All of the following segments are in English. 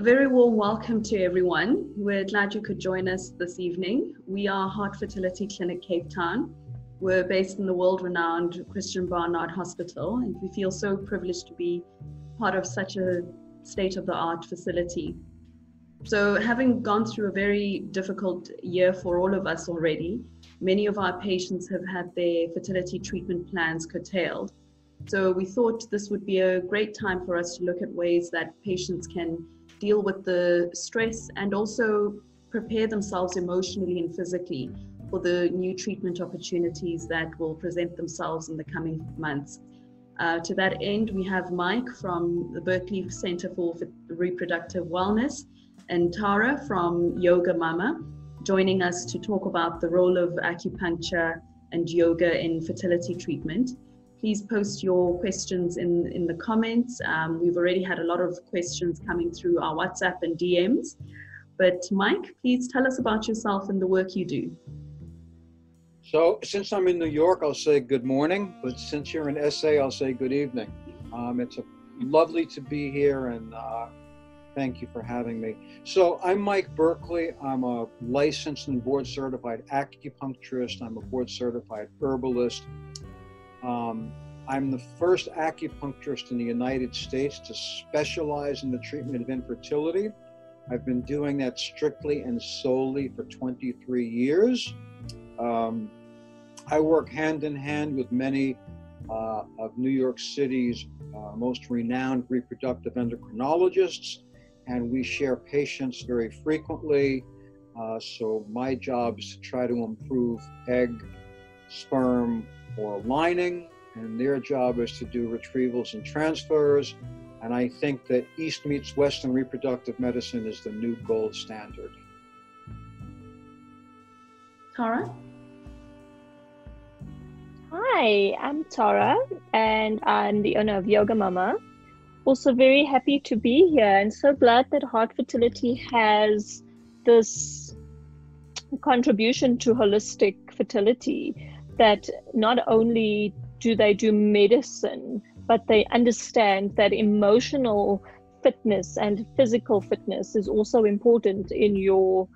A very warm welcome to everyone. We're glad you could join us this evening. We are HART Fertility Clinic, Cape Town. We're based in the world-renowned Christian Barnard Hospital, and we feel so privileged to be part of such a state-of-the-art facility. So having gone through a very difficult year for all of us already, many of our patients have had their fertility treatment plans curtailed. So we thought this would be a great time for us to look at ways that patients can deal with the stress and also prepare themselves emotionally and physically for the new treatment opportunities that will present themselves in the coming months. To that end, we have Mike from the Berkeley Center for Reproductive Wellness and Tara from Yoga Mama joining us to talk about the role of acupuncture and yoga in fertility treatment. Please post your questions in the comments. We've already had a lot of questions coming through our WhatsApp and DMs. But Mike, please tell us about yourself and the work you do. So since I'm in New York, I'll say good morning. But since you're in SA, I'll say good evening. It's lovely to be here, and thank you for having me. So I'm Mike Berkeley. I'm a licensed and board certified acupuncturist. I'm a board certified herbalist. I'm the first acupuncturist in the United States to specialize in the treatment of infertility. I've been doing that strictly and solely for 23 years. I work hand in hand with many of New York City's most renowned reproductive endocrinologists, and we share patients very frequently. So my job is to try to improve egg, sperm, or lining, and their job is to do retrievals and transfers. And I think that East meets West in reproductive medicine is the new gold standard. Tara? Hi, I'm Tara, and I'm the owner of Yoga Mama. Also very happy to be here, and so glad that HART Fertility has this contribution to holistic fertility, that not only do they do medicine, but they understand that emotional fitness and physical fitness is also important in your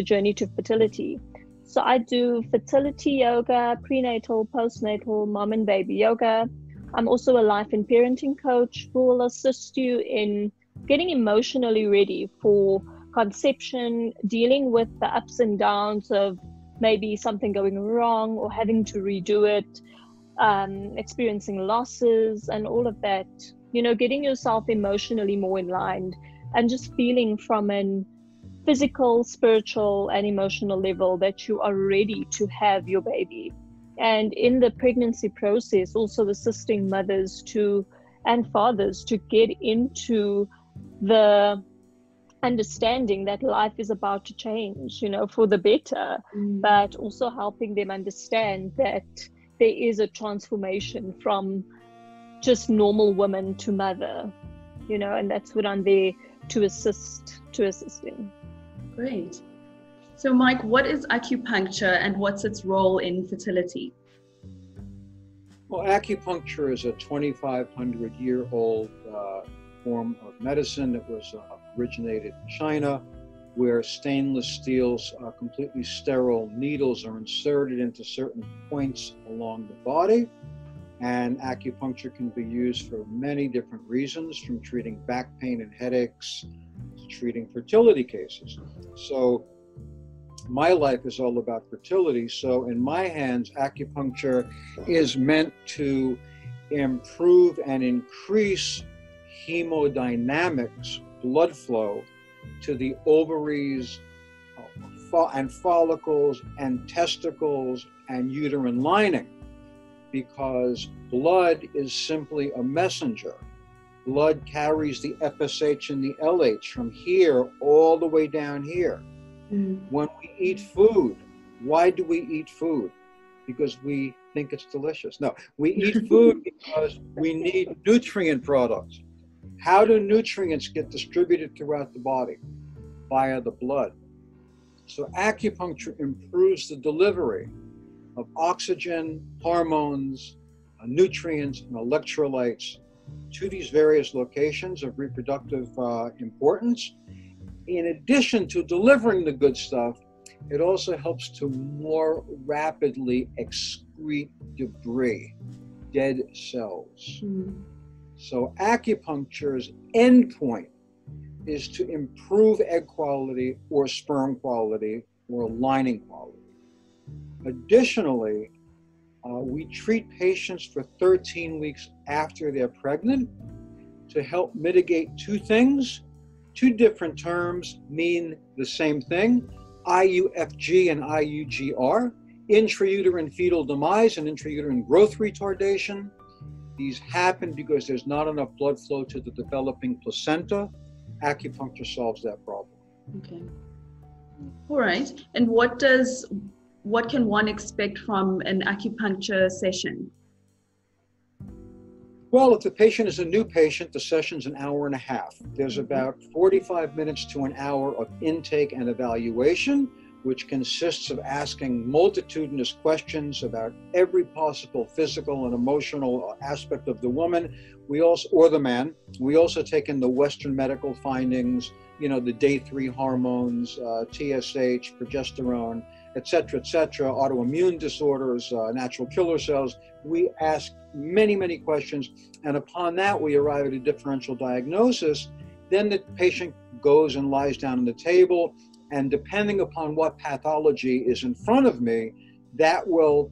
journey to fertility. So I do fertility yoga, prenatal, postnatal, mom and baby yoga. I'm also a life and parenting coach who will assist you in getting emotionally ready for conception, dealing with the ups and downs of maybe something going wrong or having to redo it, experiencing losses and all of that, getting yourself emotionally more in line and just feeling from an physical, spiritual and emotional level that you are ready to have your baby. And in the pregnancy process, also assisting mothers and fathers to get into the understanding that life is about to change, for the better, but also helping them understand that there is a transformation from just normal woman to mother, and that's what I'm there to assist in. Great. So Mike, what is acupuncture and what's its role in fertility? Well, acupuncture is a 2,500-year-old form of medicine that was originated in China, where stainless steel, completely sterile needles are inserted into certain points along the body. And acupuncture can be used for many different reasons, from treating back pain and headaches to treating fertility cases. So my life is all about fertility. So in my hands, acupuncture is meant to improve and increase hemodynamics, blood flow, to the ovaries and follicles and testicles and uterine lining, because blood is simply a messenger. Blood carries the FSH and the LH from here all the way down here. When we eat food, why do we eat food? Because we think it's delicious. No, we eat food because we need nutrient products. How do nutrients get distributed throughout the body? Via the blood. So acupuncture improves the delivery of oxygen, hormones, nutrients, and electrolytes to these various locations of reproductive importance. In addition to delivering the good stuff, it also helps to more rapidly excrete debris, dead cells. So acupuncture's endpoint is to improve egg quality or sperm quality or lining quality. Additionally, we treat patients for 13 weeks after they're pregnant to help mitigate two things. Two different terms mean the same thing: IUFG and IUGR, intrauterine fetal demise and intrauterine growth retardation. These happen because there's not enough blood flow to the developing placenta. Acupuncture solves that problem. Okay. All right. And what can one expect from an acupuncture session? Well, if the patient is a new patient, the session's an hour and a half. There's about 45 minutes to an hour of intake and evaluation, which consists of asking multitudinous questions about every possible physical and emotional aspect of the woman, or the man. We also take in the Western medical findings, the day 3 hormones, TSH, progesterone, et cetera, autoimmune disorders, natural killer cells. We ask many, many questions, and upon that we arrive at a differential diagnosis. Then the patient goes and lies down on the table, and depending upon what pathology is in front of me, that will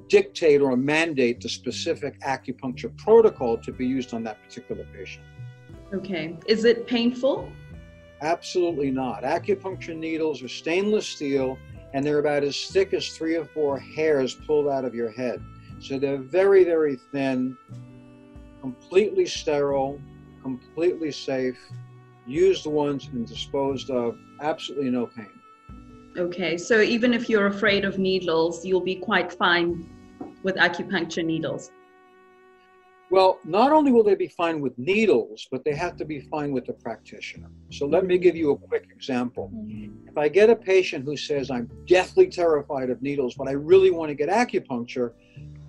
dictate or mandate the specific acupuncture protocol to be used on that particular patient. Okay. Is it painful? Absolutely not. Acupuncture needles are stainless steel, and they're about as thick as 3 or 4 hairs pulled out of your head. So they're very, very thin, completely sterile, completely safe, used once and disposed of, absolutely no pain. Okay, so even if you're afraid of needles, you'll be quite fine with acupuncture needles. Well, not only will they be fine with needles, but they have to be fine with the practitioner. So let me give you a quick example. If I get a patient who says, I'm deathly terrified of needles, but I really want to get acupuncture,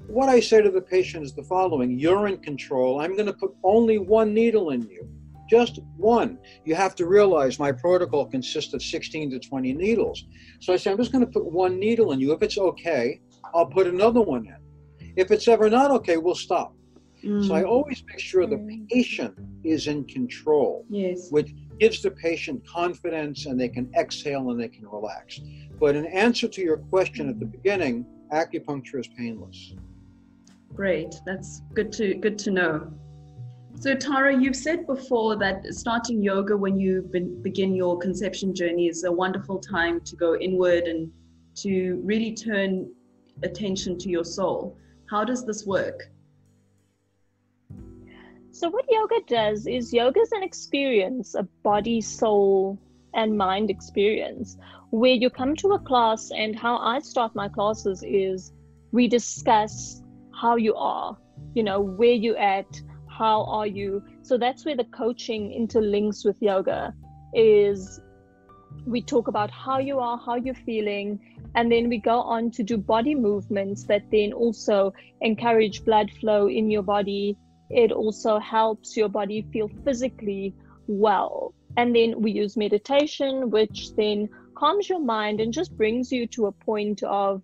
what I say to the patient is the following: you're in control. I'm going to put only 1 needle in you, just 1. You have to realize my protocol consists of 16 to 20 needles. So I say, I'm just going to put 1 needle in you. If it's okay, I'll put another one in. If it's ever not okay, we'll stop. So I always make sure the patient is in control, which gives the patient confidence, and they can exhale and they can relax. But in answer to your question at the beginning, acupuncture is painless. Great, that's good to know. So Tara, you've said before that starting yoga when you begin your conception journey is a wonderful time to go inward and to really turn attention to your soul. How does this work? So what yoga does is yoga is an experience, a body, soul, and mind experience, where you come to a class, and how I start my classes is we discuss how you are, where you at, how are you. So that's where the coaching interlinks with yoga, is we talk about how you are, how you're feeling, and then we go on to do body movements that then also encourage blood flow in your body. It also helps your body feel physically well. And then we use meditation, which then calms your mind and just brings you to a point of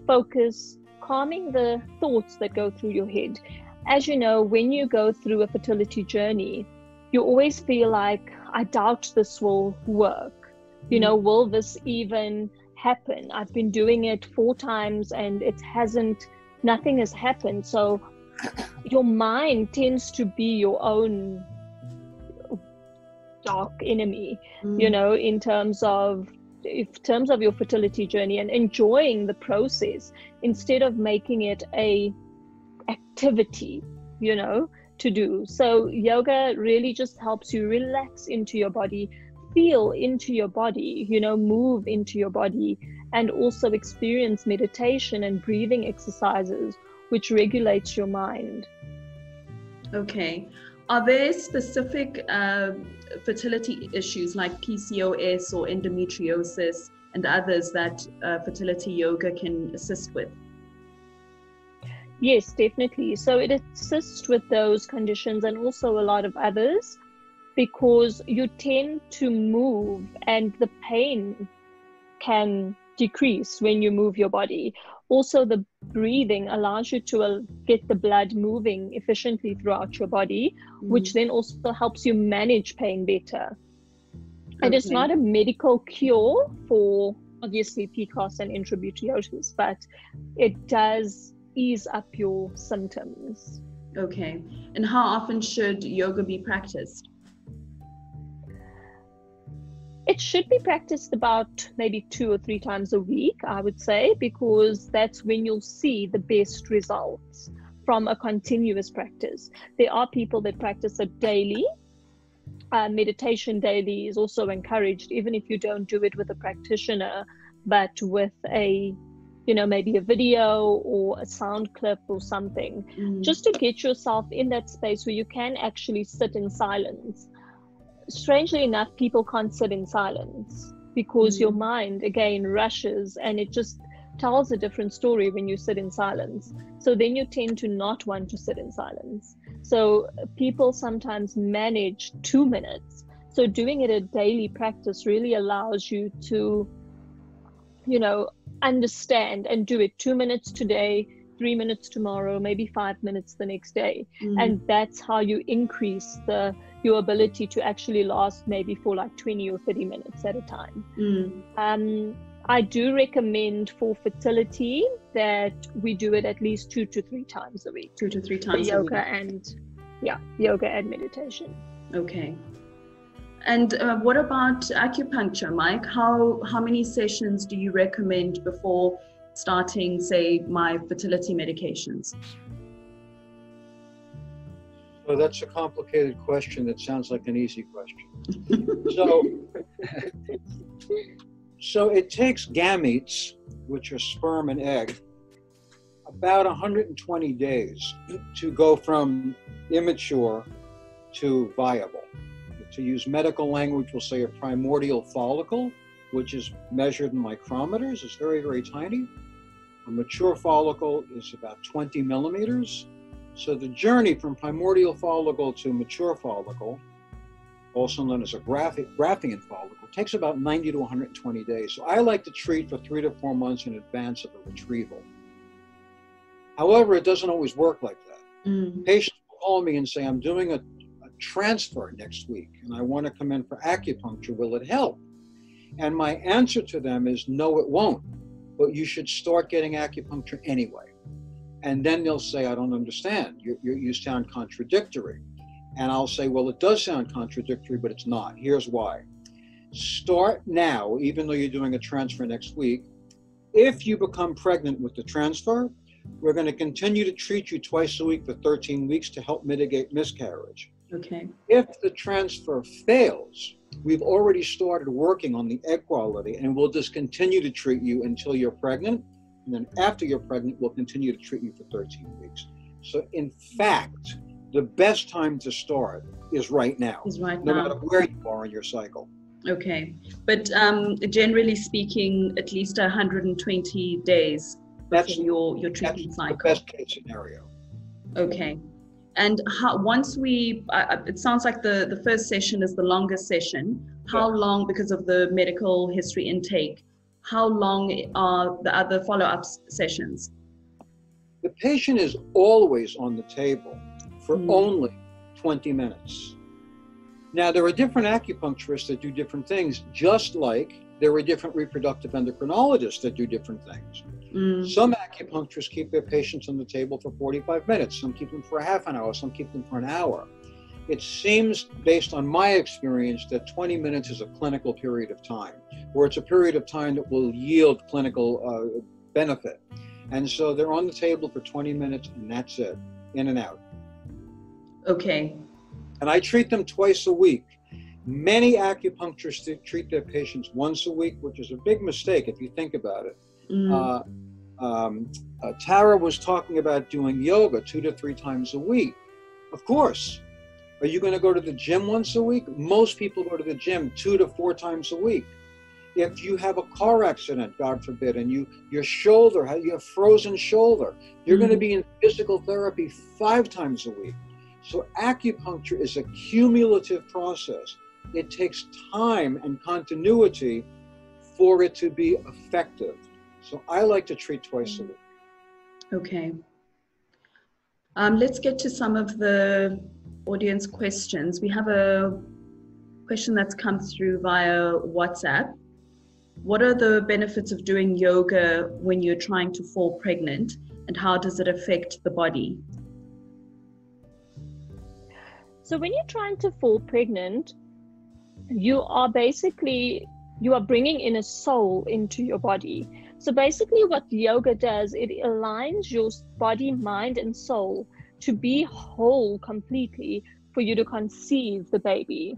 focus, calming the thoughts that go through your head. As you know, when you go through a fertility journey, you always feel like, I doubt this will work. Will this even happen? I've been doing it 4 times and nothing has happened. So your mind tends to be your own dark enemy, in terms of your fertility journey, and enjoying the process instead of making it a activity, to do. So yoga really just helps you relax into your body, feel into your body, move into your body, and also experience meditation and breathing exercises, which regulates your mind. Okay. Are there specific fertility issues like PCOS or endometriosis and others that fertility yoga can assist with? Yes, definitely. So it assists with those conditions and also a lot of others, because you tend to move and the pain can decrease when you move your body. Also, the breathing allows you to get the blood moving efficiently throughout your body, which then also helps you manage pain better. And it's not a medical cure for obviously PCOS and endometriosis, but it does ease up your symptoms. Okay. And how often should yoga be practiced? It should be practiced about maybe 2 or 3 times a week, I would say, because that's when you'll see the best results from a continuous practice. There are people that practice it daily. Meditation daily is also encouraged, even if you don't do it with a practitioner, but with a, maybe a video or a sound clip or something, just to get yourself in that space where you can actually sit in silence. Strangely enough, people can't sit in silence because your mind again rushes, and it just tells a different story when you sit in silence. So then you tend to not want to sit in silence. So people sometimes manage 2 minutes. So doing it a daily practice really allows you to, understand and do it 2 minutes today, 3 minutes tomorrow, maybe 5 minutes the next day. And that's how you increase your ability to actually last maybe for like 20 or 30 minutes at a time. I do recommend for fertility that we do it at least 2 to 3 times a week. 2 to 3 times a week. Yoga and meditation. Okay. And what about acupuncture, Mike? How many sessions do you recommend before starting, say, my fertility medications? So that's a complicated question that sounds like an easy question. So it takes gametes, which are sperm and egg, about 120 days to go from immature to viable. To use medical language, we'll say a primordial follicle, which is measured in micrometers. It's very, very tiny. A mature follicle is about 20 millimeters. So the journey from primordial follicle to mature follicle, also known as a Graafian follicle, takes about 90 to 120 days. So I like to treat for 3 to 4 months in advance of a retrieval. However, it doesn't always work like that. Patients will call me and say, I'm doing a transfer next week and I want to come in for acupuncture. Will it help? And my answer to them is, no, it won't. But you should start getting acupuncture anyway. And then they'll say, I don't understand. You sound contradictory. And I'll say, well, it does sound contradictory, but it's not. Here's why. Start now, even though you're doing a transfer next week. If you become pregnant with the transfer, we're going to continue to treat you twice a week for 13 weeks to help mitigate miscarriage. Okay. If the transfer fails, we've already started working on the egg quality, and we'll just continue to treat you until you're pregnant. And then after you're pregnant, we'll continue to treat you for 13 weeks. So in fact, the best time to start is right now, no matter where you are in your cycle. Okay. But generally speaking, at least 120 days before your treatment cycle. That's the best case scenario. Okay. And once it sounds like the first session is the longest session. How long, because of the medical history intake, how long are the other follow-up sessions? The patient is always on the table for only 20 minutes. Now, there are different acupuncturists that do different things, just like there are different reproductive endocrinologists that do different things. Some acupuncturists keep their patients on the table for 45 minutes. Some keep them for a half an hour. Some keep them for an hour. It seems, based on my experience, that 20 minutes is a clinical period of time, or it's a period of time that will yield clinical benefit. And so they're on the table for 20 minutes, and that's it, in and out. Okay. And I treat them twice a week. Many acupuncturists treat their patients once a week, which is a big mistake if you think about it. Tara was talking about doing yoga 2 to 3 times a week. Of course. Are you going to go to the gym once a week? Most people go to the gym 2 to 4 times a week. If you have a car accident, God forbid, and you have frozen shoulder, you're going to be in physical therapy 5 times a week. So acupuncture is a cumulative process. It takes time and continuity for it to be effective. So I like to treat twice a week. Okay. Let's get to some of the audience questions. We have a question that's come through via WhatsApp. What are the benefits of doing yoga when you're trying to fall pregnant, and how does it affect the body? So when you're trying to fall pregnant, you are bringing in a soul into your body. So basically what yoga does, it aligns your body, mind, and soul to be whole completely for you to conceive the baby.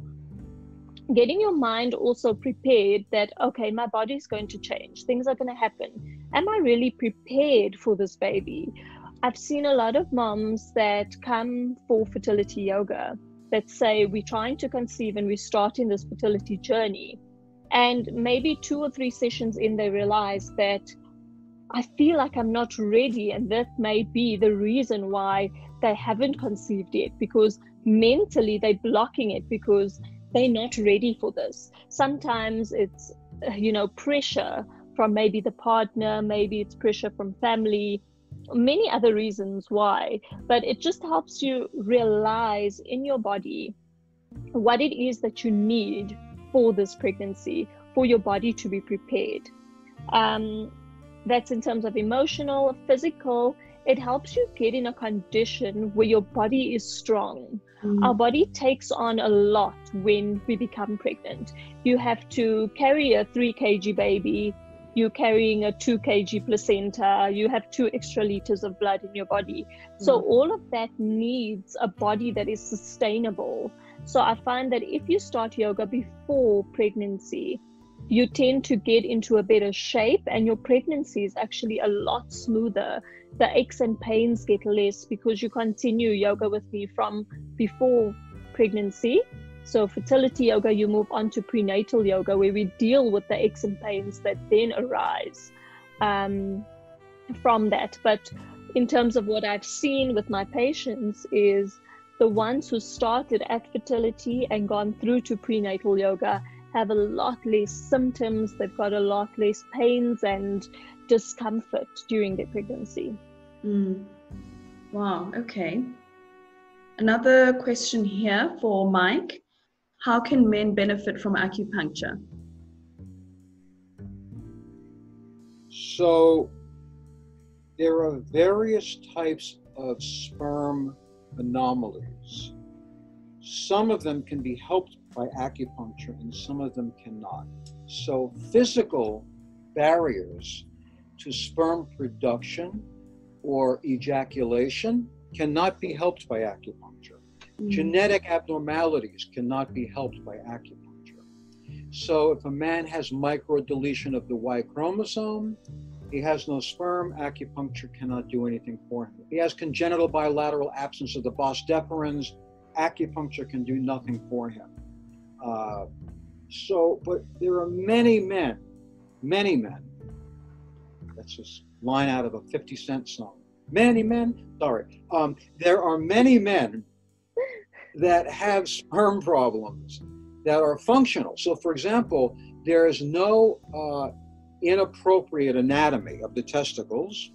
Getting your mind also prepared that, okay, my body's going to change, things are going to happen. Am I really prepared for this baby? I've seen a lot of moms that come for fertility yoga that say, we're trying to conceive and we're starting this fertility journey. And maybe 2 or 3 sessions in, they realize that I feel like I'm not ready. And that may be the reason why they haven't conceived yet, because mentally they're blocking it because they're not ready for this. Sometimes it's, pressure from maybe the partner, maybe it's pressure from family, many other reasons why. But it just helps you realize in your body what it is that you need for this pregnancy, for your body to be prepared. That's in terms of emotional, physical. It helps you get in a condition where your body is strong. Our body takes on a lot when we become pregnant. You have to carry a 3 kg baby, you're carrying a 2 kg placenta, you have 2 extra liters of blood in your body. So all of that needs a body that is sustainable. So I find that if you start yoga before pregnancy, you tend to get into a better shape, and your pregnancy is actually a lot smoother. The aches and pains get less because you continue yoga with me from before pregnancy. So fertility yoga, you move on to prenatal yoga, where we deal with the aches and pains that then arise from that. But in terms of what I've seen with my patients is the ones who started at fertility and gone through to prenatal yoga have a lot less symptoms. They've got a lot less pains and discomfort during their pregnancy. Wow, okay. Another question here for Mike. How can men benefit from acupuncture? So there are various types of sperm anomalies. Some of them can be helped by acupuncture and some of them cannot. So physical barriers to sperm production or ejaculation cannot be helped by acupuncture. Genetic abnormalities cannot be helped by acupuncture. So if a man has microdeletion of the Y chromosome, he has no sperm, acupuncture cannot do anything for him. If he has congenital bilateral absence of the vas deferens, acupuncture can do nothing for him. But there are many men, that's just line out of a 50 Cent song. There are many men that have sperm problems that are functional. So for example, there is no inappropriate anatomy of the testicles.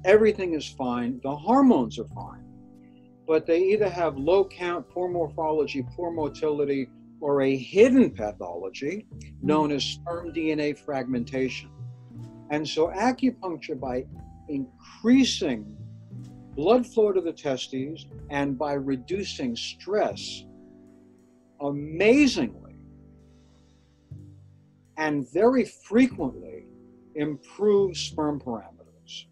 Everything is fine. The hormones are fine. But they either have low count, poor morphology, poor motility, or a hidden pathology known as sperm DNA fragmentation. And so acupuncture, by increasing blood flow to the testes and by reducing stress, amazingly and very frequently improves sperm parameters.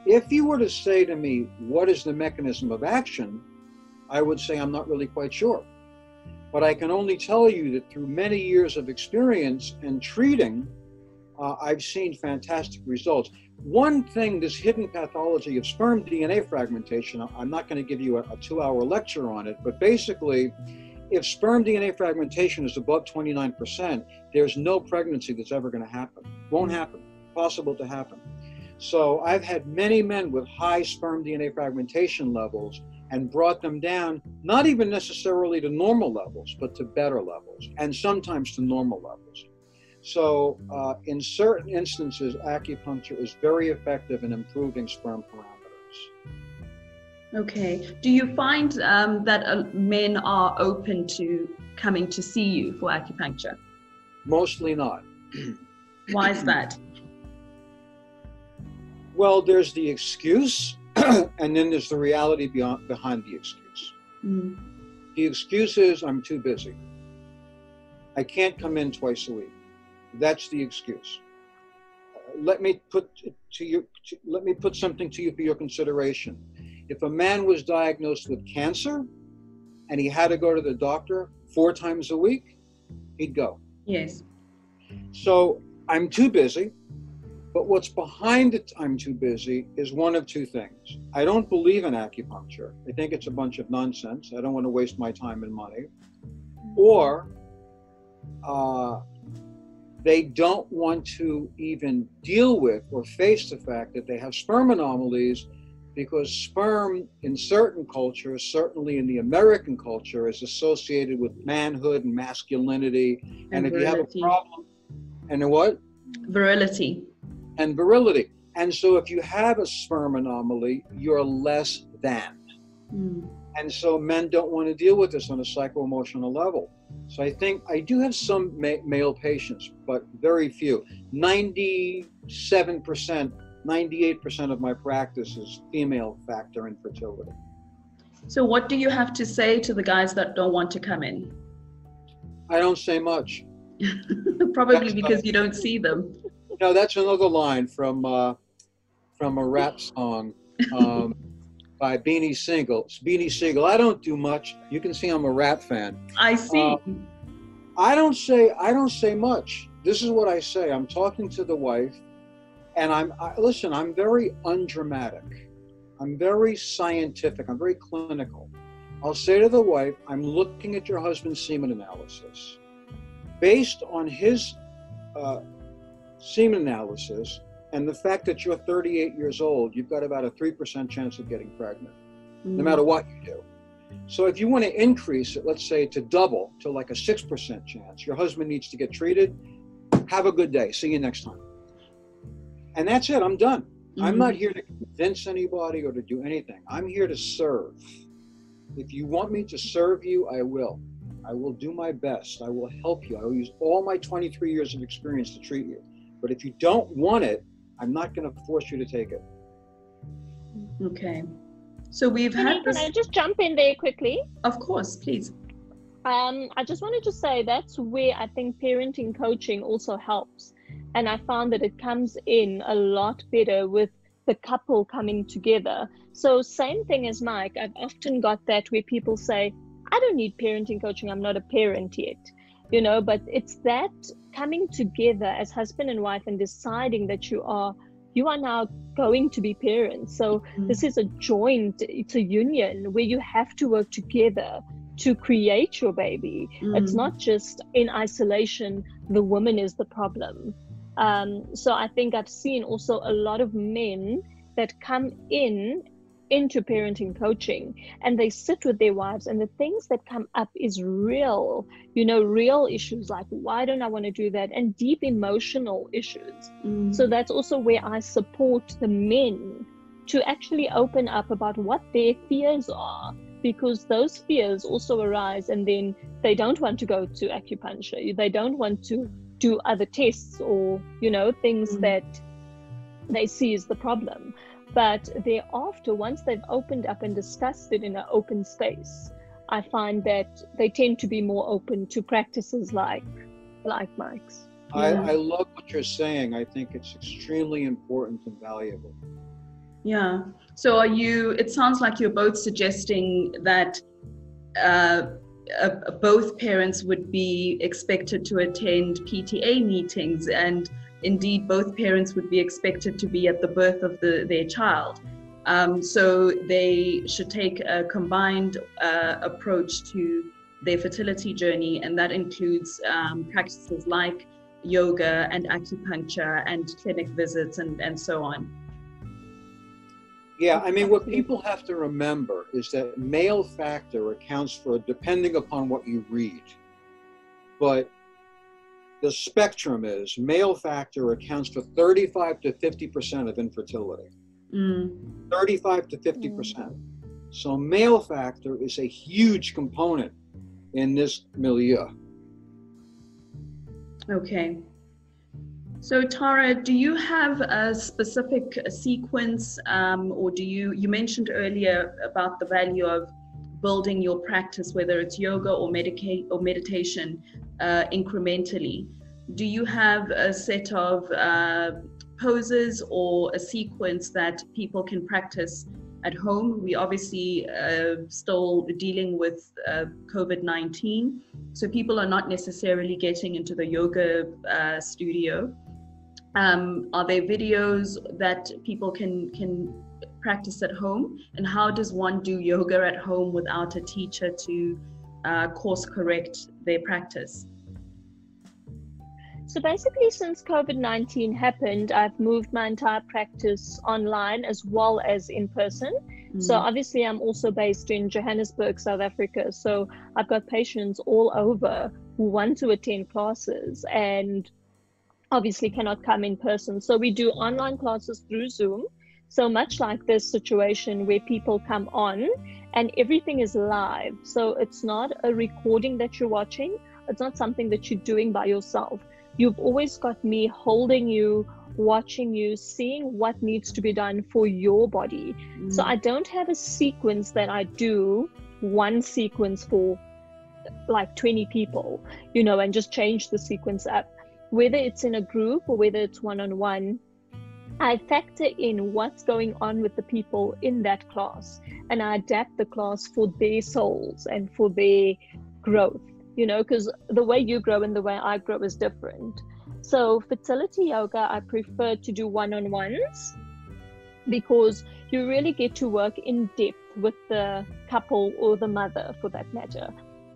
If you were to say to me, what is the mechanism of action? I would say I'm not really quite sure. But I can only tell you that through many years of experience and treating, I've seen fantastic results. One thing, this hidden pathology of sperm DNA fragmentation, I'm not going to give you a 2-hour lecture on it, but basically if sperm DNA fragmentation is above 29%, there's no pregnancy that's ever going to happen. Won't happen. Possible to happen. So I've had many men with high sperm DNA fragmentation levels and brought them down, not even necessarily to normal levels, but to better levels, and sometimes to normal levels. So in certain instances, acupuncture is very effective in improving sperm parameters. Okay. Do you find that men are open to coming to see you for acupuncture? Mostly not. Why is that? Well, there's the excuse, and then there's the reality behind the excuse. Mm. The excuse is, I'm too busy. I can't come in twice a week. That's the excuse. Let me put something to you for your consideration. If a man was diagnosed with cancer and he had to go to the doctor 4 times a week, he'd go. Yes. So I'm too busy, but what's behind it, I'm too busy, is one of two things. I don't believe in acupuncture. I think it's a bunch of nonsense. I don't want to waste my time and money. Or they don't want to even deal with or face the fact that they have sperm anomalies, because sperm in certain cultures, certainly in the American culture, is associated with manhood and masculinity. And if virility. You have a problem, and what? Virility. And virility. And so if you have a sperm anomaly, you're less than. Mm. And so men don't want to deal with this on a psycho-emotional level. So I think I do have some male patients, but very few. 97%, 98% of my practice is female factor infertility. So what do you have to say to the guys that don't want to come in? I don't say much. Probably because you don't see them. No, that's another line from a rap song by Beanie Siegel. It's Beanie Siegel. I don't do much. You can see I'm a rap fan. I see. I don't say much. This is what I say. I'm talking to the wife, and listen, I'm very undramatic. I'm very scientific. I'm very clinical. I'll say to the wife, I'm looking at your husband's semen analysis. Based on his semen analysis and the fact that you're 38 years old, you've got about a 3% chance of getting pregnant, no matter what you do. So if you want to increase it, let's say to double, to like a 6% chance, your husband needs to get treated. Have a good day. See you next time. And that's it. I'm done. I'm not here to convince anybody or to do anything. I'm here to serve. If you want me to serve you, I will. I will do my best. I will help you. I will use all my 23 years of experience to treat you. But if you don't want it, I'm not going to force you to take it. Okay. So we've had this. Can I just jump in there quickly? Of course, please. I just wanted to say that's where I think parenting coaching also helps. And I found that it comes in a lot better with the couple coming together. So same thing as Mike, I've often got that where people say, I don't need parenting coaching, I'm not a parent yet, but it's that coming together as husband and wife and deciding that you are now going to be parents. So this is it's a union where you have to work together to create your baby. It's not just in isolation, the woman is the problem. So I think I've seen also a lot of men that come into parenting coaching and they sit with their wives, and the things that come up is real issues like, why don't I want to do that? And deep emotional issues. So that's also where I support the men to actually open up about what their fears are, because those fears also arise, and then they don't want to go to acupuncture. They don't want to do other tests or, things that they see as the problem. But thereafter, once they've opened up and discussed it in an open space, I find that they tend to be more open to practices like Mike's. I love what you're saying. I think it's extremely important and valuable. Yeah. So it sounds like you're both suggesting that both parents would be expected to attend PTA meetings, and indeed both parents would be expected to be at the birth of their child. So they should take a combined approach to their fertility journey, and that includes practices like yoga and acupuncture and clinic visits and so on. Yeah, I mean, what people have to remember is that male factor accounts for, depending upon what you read, but the spectrum is male factor accounts for 35 to 50% of infertility. 35 to 50%. So male factor is a huge component in this milieu. Okay. So Tara, do you have a specific sequence, or you mentioned earlier about the value of building your practice, whether it's yoga or meditation, incrementally. Do you have a set of poses or a sequence that people can practice at home? We obviously still dealing with COVID-19, so people are not necessarily getting into the yoga studio. Are there videos that people can practice at home? And how does one do yoga at home without a teacher to course correct their practice? So basically, since COVID-19 happened, I've moved my entire practice online as well as in person. So obviously I'm also based in Johannesburg, South Africa. So I've got patients all over who want to attend classes and obviously cannot come in person. So we do online classes through Zoom. So much like this situation where people come on and everything is live. So it's not a recording that you're watching. It's not something that you're doing by yourself. You've always got me holding you, watching you, seeing what needs to be done for your body. So I don't have a sequence that I do, one sequence for like 20 people, you know, and just change the sequence up. Whether it's in a group or whether it's one-on-one, I factor in what's going on with the people in that class, and I adapt the class for their souls and for their growth, you know, because the way you grow and the way I grow is different. So fertility yoga, I prefer to do one-on-ones because you really get to work in depth with the couple or the mother for that matter.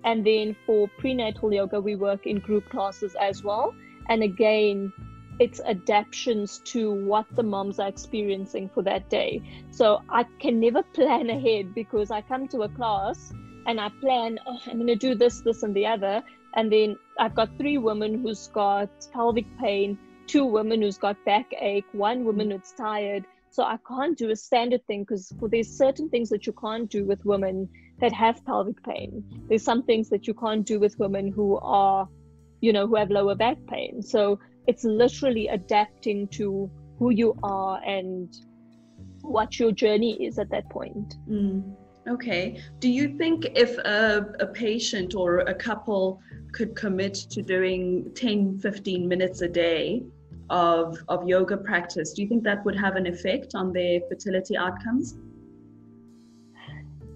And then for prenatal yoga, we work in group classes as well. And again, it's adaptations to what the moms are experiencing for that day. So I can never plan ahead because I come to a class and I plan, oh, I'm going to do this, this, and the other. And then I've got 3 women who's got pelvic pain, 2 women who's got backache, 1 woman who's tired. So I can't do a standard thing because there's certain things that you can't do with women that have pelvic pain. There's some things that you can't do with women who are, you know, who have lower back pain. So it's literally adapting to who you are and what your journey is at that point. Okay. Do you think if a patient or a couple could commit to doing 10, 15 minutes a day of yoga practice, do you think that would have an effect on their fertility outcomes?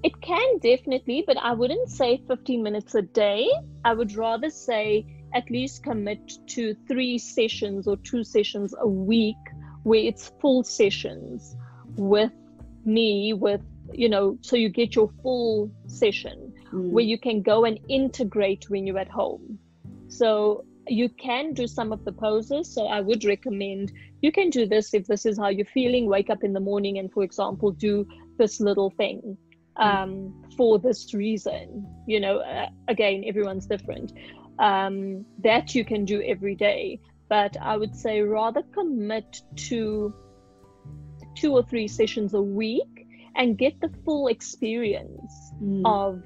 It can definitely, but I wouldn't say 15 minutes a day. I would rather say at least commit to 3 sessions or 2 sessions a week where it's full sessions with me, with, you know, so you get your full session where you can go and integrate when you're at home. So you can do some of the poses. So I would recommend you can do this if this is how you're feeling. Wake up in the morning and, for example, do this little thing for this reason. You know, again, everyone's different. That you can do every day. But I would say rather commit to 2 or 3 sessions a week and get the full experience of,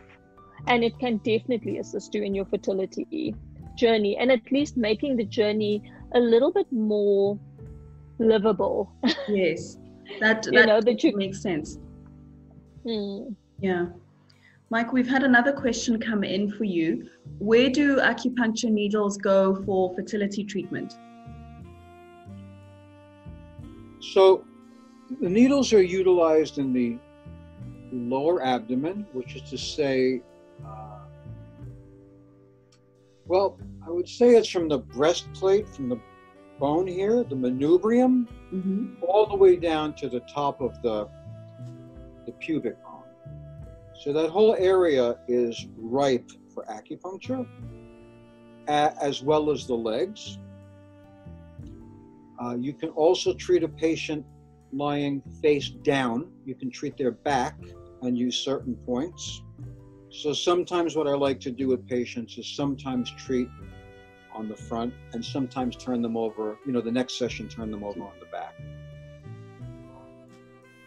and it can definitely assist you in your fertility journey and at least making the journey a little bit more livable. Yes, that makes sense. Yeah. Mike, we've had another question come in for you. Where do acupuncture needles go for fertility treatment? So the needles are utilized in the lower abdomen, which is to say, well, I would say it's from the breastplate, from the bone here, the manubrium, all the way down to the top of the pubic bone. So that whole area is ripe for acupuncture, as well as the legs. You can also treat a patient lying face down. You can treat their back and use certain points. So sometimes what I like to do with patients is sometimes treat on the front and sometimes turn them over, the next session, turn them over on the back.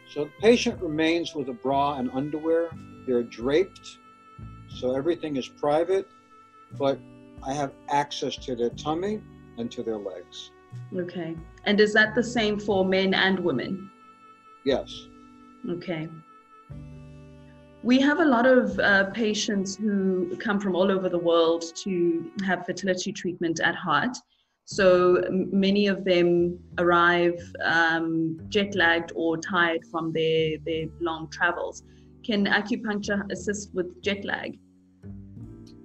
So the patient remains with a bra and underwear. They're draped, so everything is private, but I have access to their tummy and to their legs. Okay. And is that the same for men and women? Yes. Okay. We have a lot of patients who come from all over the world to have fertility treatment at HART. So many of them arrive jet-lagged or tired from their long travels. Can acupuncture assist with jet lag?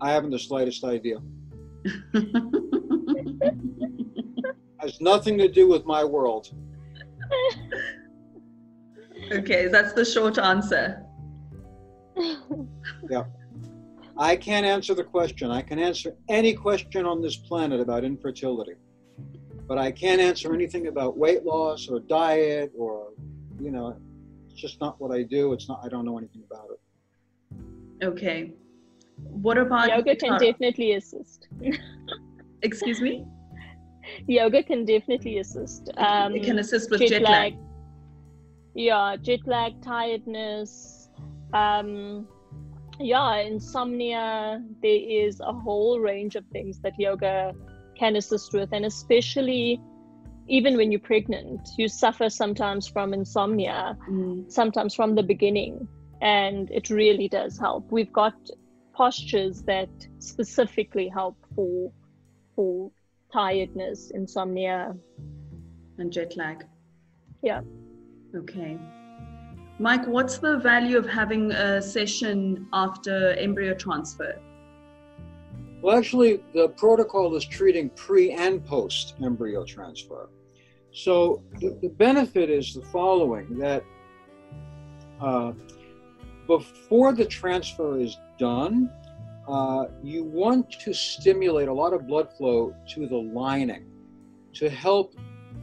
I haven't the slightest idea. Has nothing to do with my world. Okay, that's the short answer. Yeah. I can't answer the question. I can answer any question on this planet about infertility, but I can't answer anything about weight loss or diet or, it's just not what I do. I don't know anything about it. Okay. What about yoga? Can definitely assist. Excuse me? Yoga can definitely assist. It can assist with jet lag. Yeah, jet lag, tiredness, insomnia. There is a whole range of things that yoga can assist with, and especially even when you're pregnant, you suffer sometimes from insomnia, sometimes from the beginning, and it really does help. We've got postures that specifically help for tiredness, insomnia, and jet lag. Yeah. Okay. Mike, what's the value of having a session after embryo transfer? Well, actually, the protocol is treating pre and post embryo transfer. So the benefit is the following, that before the transfer is done, you want to stimulate a lot of blood flow to the lining to help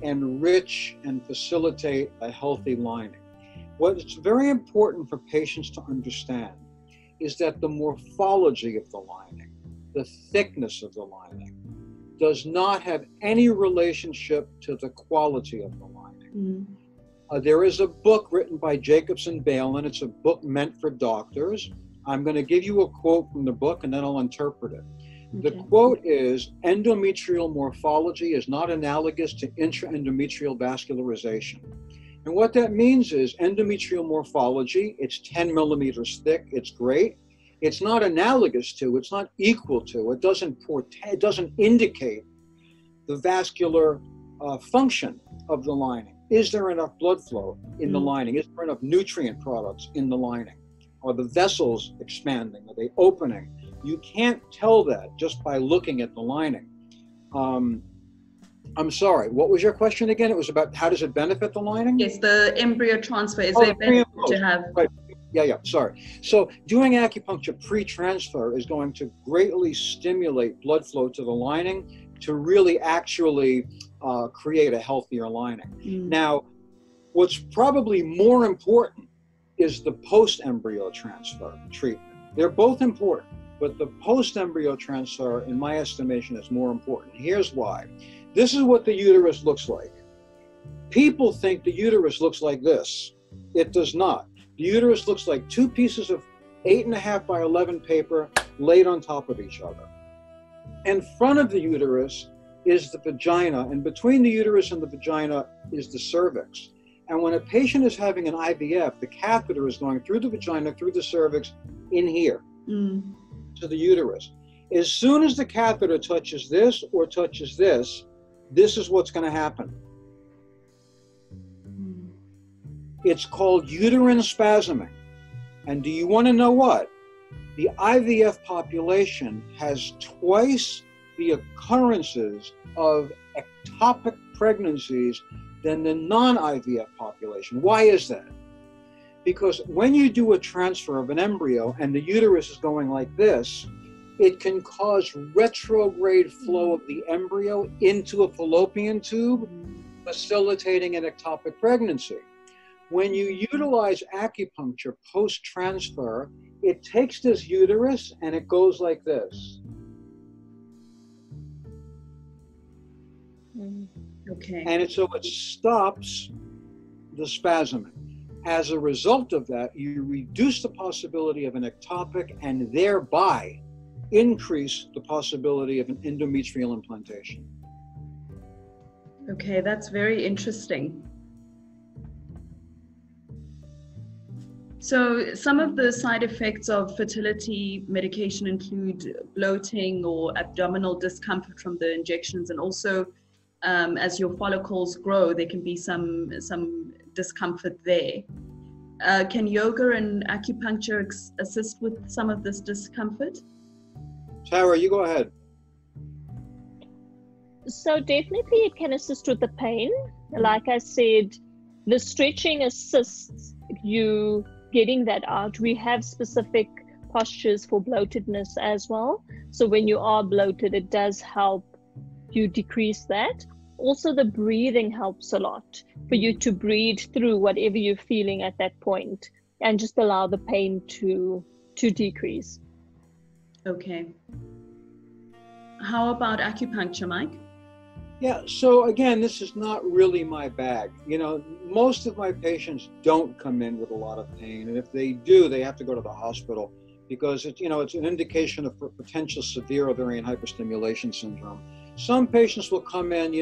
enrich and facilitate a healthy lining. What's very important for patients to understand is that the morphology of the lining, the thickness of the lining, does not have any relationship to the quality of the lining. There is a book written by Jacobson Balin. It's a book meant for doctors. I'm going to give you a quote from the book and then I'll interpret it. Okay. The quote is, endometrial morphology is not analogous to intraendometrial vascularization. And what that means is endometrial morphology, it's 10 millimeters thick, it's great. It's not analogous to, it's not equal to, it doesn't indicate the vascular function of the lining. Is there enough blood flow in the lining? Is there enough nutrient products in the lining? Are the vessels expanding? Are they opening? You can't tell that just by looking at the lining. I'm sorry, what was your question again? It was about how does it benefit the lining? Yes, the embryo transfer. Is there a benefit to have? Right. Yeah, sorry. So doing acupuncture pre-transfer is going to greatly stimulate blood flow to the lining to really actually create a healthier lining. Now, what's probably more important is the post-embryo transfer treatment. They're both important, but the post-embryo transfer, in my estimation, is more important. Here's why. This is what the uterus looks like. People think the uterus looks like this. It does not. The uterus looks like two pieces of 8.5 by 11 paper laid on top of each other. In front of the uterus is the vagina, and between the uterus and the vagina is the cervix. And when a patient is having an IVF, the catheter is going through the vagina, through the cervix, in here, to the uterus. As soon as the catheter touches this or touches this, this is what's going to happen. It's called uterine spasming. And do you want to know what? The IVF population has twice the occurrences of ectopic pregnancies than the non-IVF population. Why is that? Because when you do a transfer of an embryo and the uterus is going like this, it can cause retrograde flow of the embryo into a fallopian tube, facilitating an ectopic pregnancy. When you utilize acupuncture post-transfer, it takes this uterus and it goes like this. Okay. And so it stops the spasming. As a result of that, you reduce the possibility of an ectopic and thereby increase the possibility of an endometrial implantation. Okay, that's very interesting. So some of the side effects of fertility medication include bloating or abdominal discomfort from the injections, and also as your follicles grow, there can be some discomfort there. Can yoga and acupuncture assist with some of this discomfort? Tara, you go ahead. So definitely it can assist with the pain. Like I said, the stretching assists you getting that out. We have specific postures for bloatedness as well. So when you are bloated, it does help you decrease that. Also, the breathing helps a lot for you to breathe through whatever you're feeling at that point and just allow the pain to decrease. Okay. How about acupuncture, Mike? Yeah, so again, this is not really my bag. You know, most of my patients don't come in with a lot of pain. And if they do, they have to go to the hospital because it's an indication of potential severe ovarian hyperstimulation syndrome. Some patients will come in,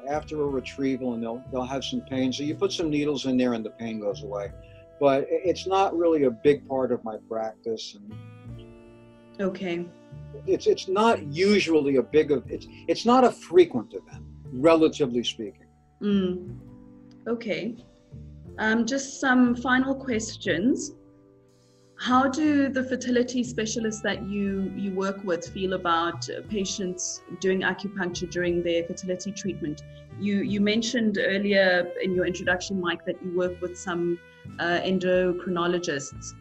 after a retrieval and they'll have some pain. So you put some needles in there and the pain goes away. But it's not really a big part of my practice. And okay. It's not usually it's not a frequent event, relatively speaking. Okay. Just some final questions. How do the fertility specialists that you work with feel about patients doing acupuncture during their fertility treatment? You mentioned earlier in your introduction, Mike, that you work with some endocrinologists.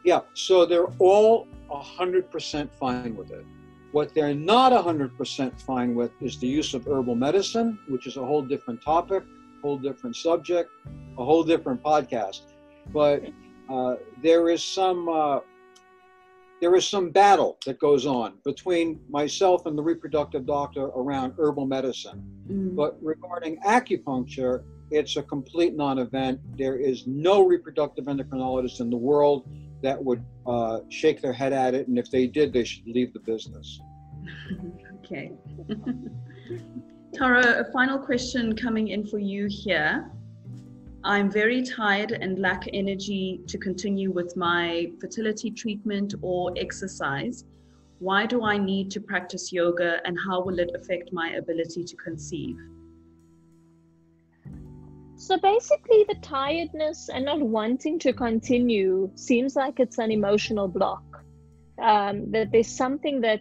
Yeah, so they're all 100% fine with it. What they're not 100% fine with is the use of herbal medicine, which is a whole different topic, a whole different subject, a whole different podcast. But there is some battle that goes on between myself and the reproductive doctor around herbal medicine. But regarding acupuncture, it's a complete non-event. There is no reproductive endocrinologist in the world that would shake their head at it, and if they did, they should leave the business. Okay. Tara, a final question coming in for you here. I'm very tired and lack energy to continue with my fertility treatment or exercise. Why do I need to practice yoga, and how will it affect my ability to conceive? So basically the tiredness and not wanting to continue seems like it's an emotional block. That there's something that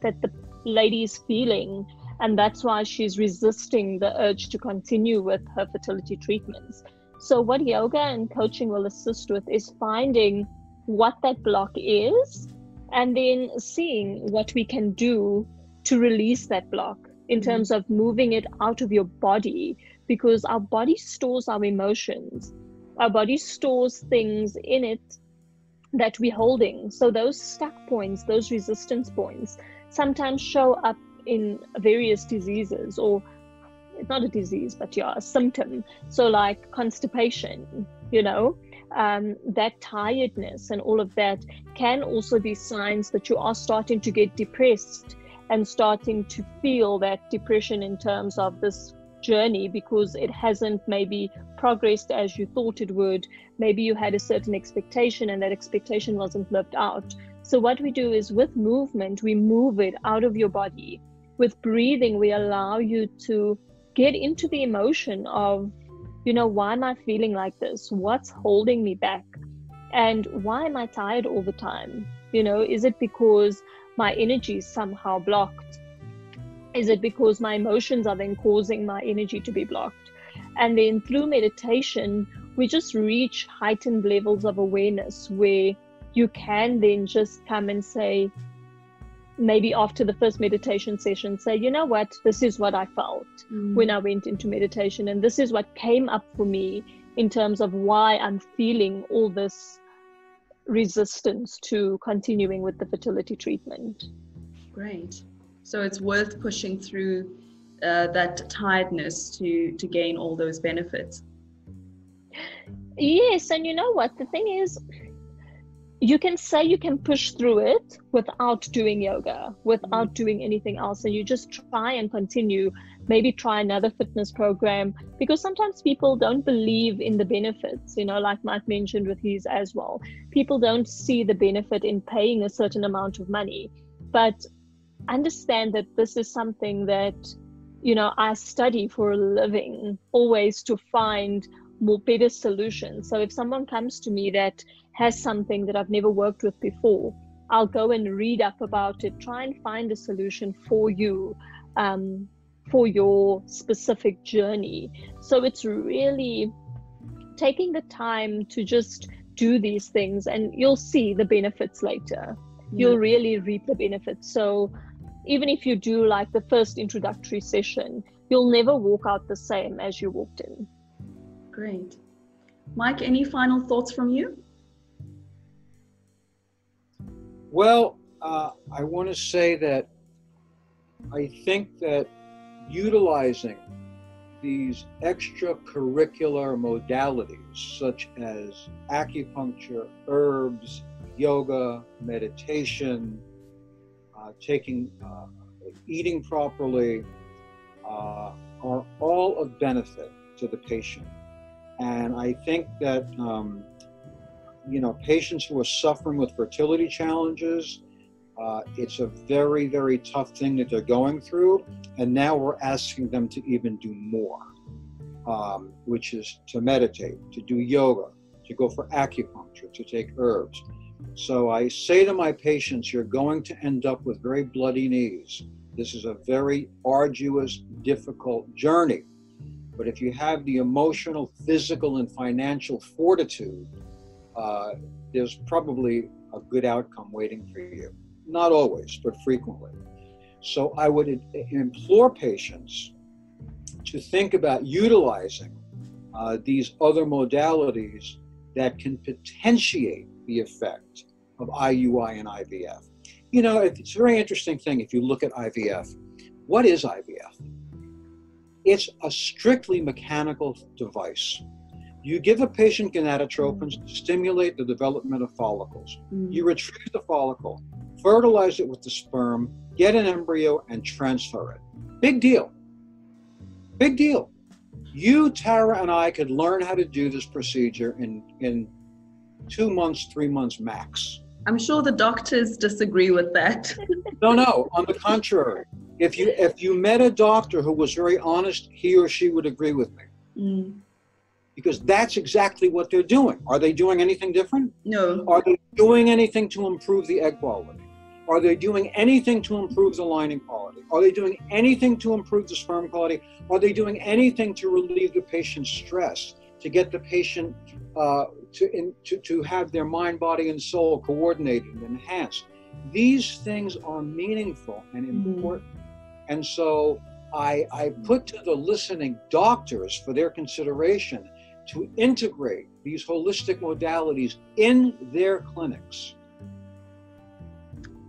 the lady is feeling, and that's why she's resisting the urge to continue with her fertility treatments. So what yoga and coaching will assist with is finding what that block is and then seeing what we can do to release that block in terms of moving it out of your body, because our body stores our emotions. Our body stores things in it that we're holding. So those stuck points, those resistance points, sometimes show up in various diseases, or it's not a disease, but a symptom. So like constipation, that tiredness and all of that can also be signs that you are starting to get depressed and starting to feel that depression in terms of this journey, because it hasn't maybe progressed as you thought it would. Maybe you had a certain expectation and that expectation wasn't lived out. So what we do is with movement, we move it out of your body. With breathing, we allow you to get into the emotion of, why am I feeling like this? What's holding me back? And why am I tired all the time? Is it because my energy is somehow blocked? Is it because my emotions are then causing my energy to be blocked? And then through meditation, we just reach heightened levels of awareness where you can then just come and say, maybe after the first meditation session say, you know what, this is what I felt when I went into meditation, and this is what came up for me in terms of why I'm feeling all this resistance to continuing with the fertility treatment. Great. So it's worth pushing through that tiredness to gain all those benefits. Yes, and you know what, the thing is, you can say you can push through it without doing yoga, without doing anything else, and you just try and continue, maybe try another fitness program, because sometimes people don't believe in the benefits, you know, like Mike mentioned with his as well. People don't see the benefit in paying a certain amount of money, but understand that this is something that, you know, I study for a living, always to find more better solutions. So if someone comes to me that has something that I've never worked with before, I'll go and read up about it, try and find a solution for you, for your specific journey. So it's really taking the time to just do these things, and you'll see the benefits later. You'll really reap the benefits. So even if you do like the first introductory session, you'll never walk out the same as you walked in. Great. Mike, any final thoughts from you? Well, I want to say that I think that utilizing these extracurricular modalities such as acupuncture, herbs, yoga, meditation, eating properly, are all of benefit to the patient. And I think that you know, patients who are suffering with fertility challenges, it's a very, very tough thing that they're going through. And now we're asking them to even do more, which is to meditate, to do yoga, to go for acupuncture, to take herbs. So I say to my patients, you're going to end up with very bloody knees. This is a very arduous, difficult journey. But if you have the emotional, physical, and financial fortitude, there's probably a good outcome waiting for you. Not always, but frequently. So I would implore patients to think about utilizing these other modalities that can potentiate the effect of IUI and IVF. You know, it's a very interesting thing if you look at IVF. What is IVF? It's a strictly mechanical device. You give a patient gonadotropins to stimulate the development of follicles. You retrieve the follicle, fertilize it with the sperm, get an embryo, and transfer it. Big deal. Big deal. You, Tara, and I could learn how to do this procedure in 2 months, 3 months max. I'm sure the doctors disagree with that. No, on the contrary. If you met a doctor who was very honest, he or she would agree with me. Because that's exactly what they're doing. Are they doing anything different? No. Are they doing anything to improve the egg quality? Are they doing anything to improve the lining quality? Are they doing anything to improve the sperm quality? Are they doing anything to relieve the patient's stress, to get the patient to have their mind, body, and soul coordinated and enhanced? These things are meaningful and important. And so I put to the listening doctors for their consideration to integrate these holistic modalities in their clinics.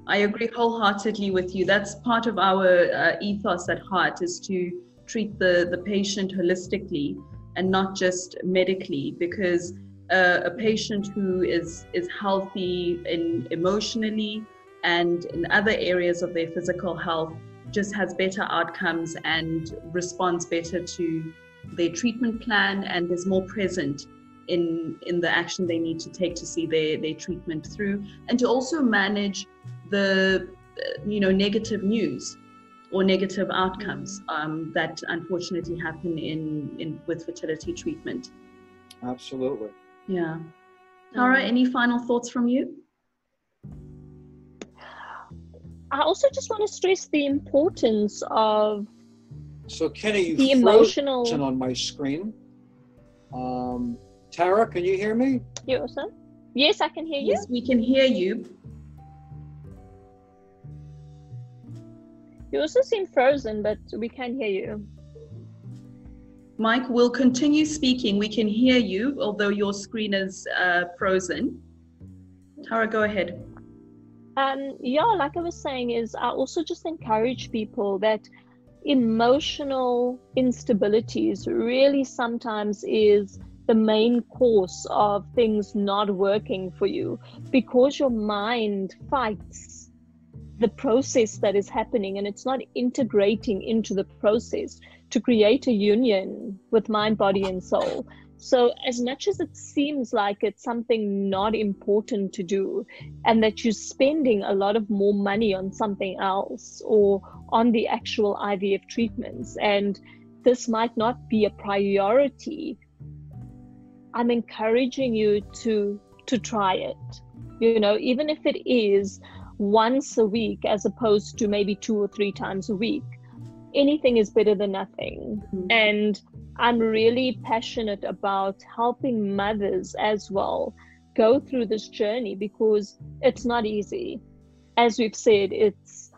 I agree wholeheartedly with you. That's part of our ethos at HART, is to treat the patient holistically and not just medically, because a patient who is healthy emotionally and in other areas of their physical health just has better outcomes and responds better to their treatment plan and is more present in the action they need to take to see their treatment through, and to also manage the negative news or negative outcomes that unfortunately happen with fertility treatment. Absolutely. Yeah. Tara, any final thoughts from you? I also just want to stress the importance of Kenny, the you emotional frozen on my screen. Tara, can you hear me? You also? Yes, I can hear you. Yes, we can hear you. You also seem frozen, but we can hear you. Mike, we'll continue speaking. We can hear you, although your screen is frozen. Tara, go ahead. Yeah, like I was saying, is I also just encourage people that emotional instabilities really sometimes is the main cause of things not working for you, because your mind fights the process that is happening and it's not integrating into the process to create a union with mind, body, and soul. So as much as it seems like it's something not important to do, and that you're spending a lot of more money on something else or on the actual IVF treatments, and this might not be a priority, I'm encouraging you to try it. You know, even if it is once a week as opposed to maybe 2 or 3 times a week, anything is better than nothing. And I'm really passionate about helping mothers as well go through this journey, because it's not easy. As we've said, it's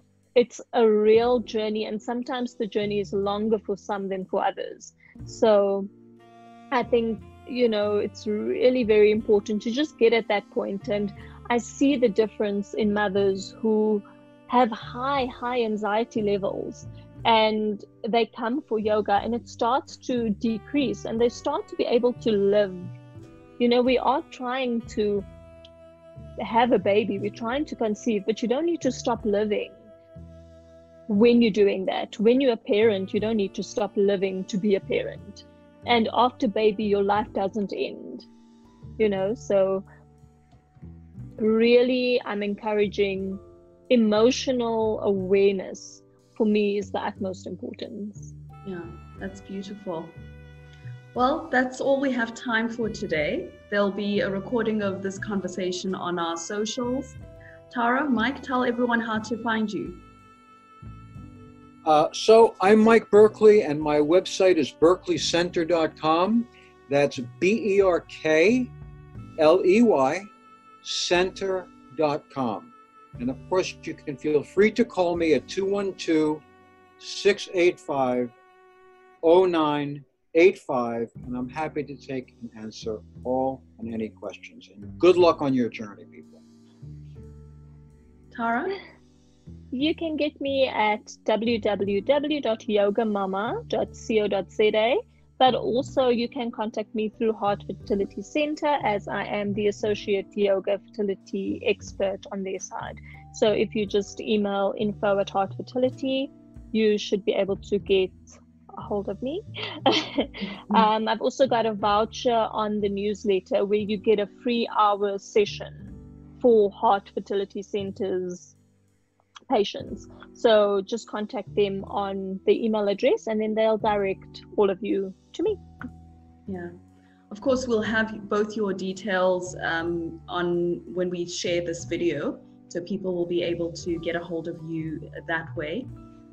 a real journey, and sometimes the journey is longer for some than for others. So I think, you know, it's really very important to just get at that point. And I see the difference in mothers who have high anxiety levels, and they come for yoga and it starts to decrease and they start to be able to live. You know, we are trying to have a baby, we're trying to conceive, but you don't need to stop living when you're doing that. When you're a parent, you don't need to stop living to be a parent. And after baby, your life doesn't end, you know. So really, I'm encouraging emotional awareness. For me, is the utmost importance. Yeah, that's beautiful. Well, that's all we have time for today. There'll be a recording of this conversation on our socials. Tara, Mike, tell everyone how to find you. So I'm Mike Berkeley, and my website is berkeleycenter.com. That's BERKLEY center.com. And of course, you can feel free to call me at 212-685-0985, and I'm happy to take and answer all and any questions. And good luck on your journey, people. Tara? You can get me at www.yogamama.co.za, but also you can contact me through HART Fertility Center, as I am the Associate Yoga Fertility Expert on their side. So if you just email info@HART Fertility, you should be able to get a hold of me. I've also got a voucher on the newsletter where you get a free hour session for HART Fertility Center's patients. So just contact them on the email address and then they'll direct all of you to me. Yeah. Of course, we'll have both your details on when we share this video, so people will be able to get a hold of you that way.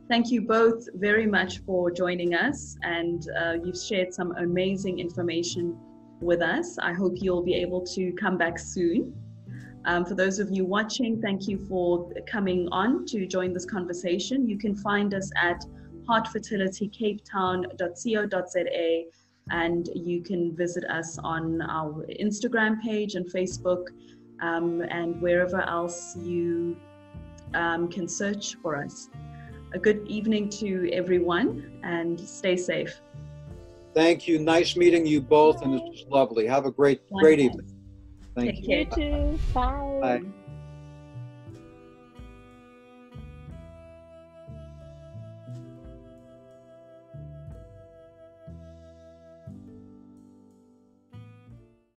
Thank you both very much for joining us, and you've shared some amazing information with us. I hope you'll be able to come back soon. For those of you watching, thank you for coming on to join this conversation. You can find us at heartfertilitycapetown.co.za, and you can visit us on our Instagram page and Facebook, and wherever else you can search for us. A good evening to everyone, and stay safe. Thank you. Nice meeting you both, and it was lovely. Have a great evening. Thank you. You too. Bye. Bye.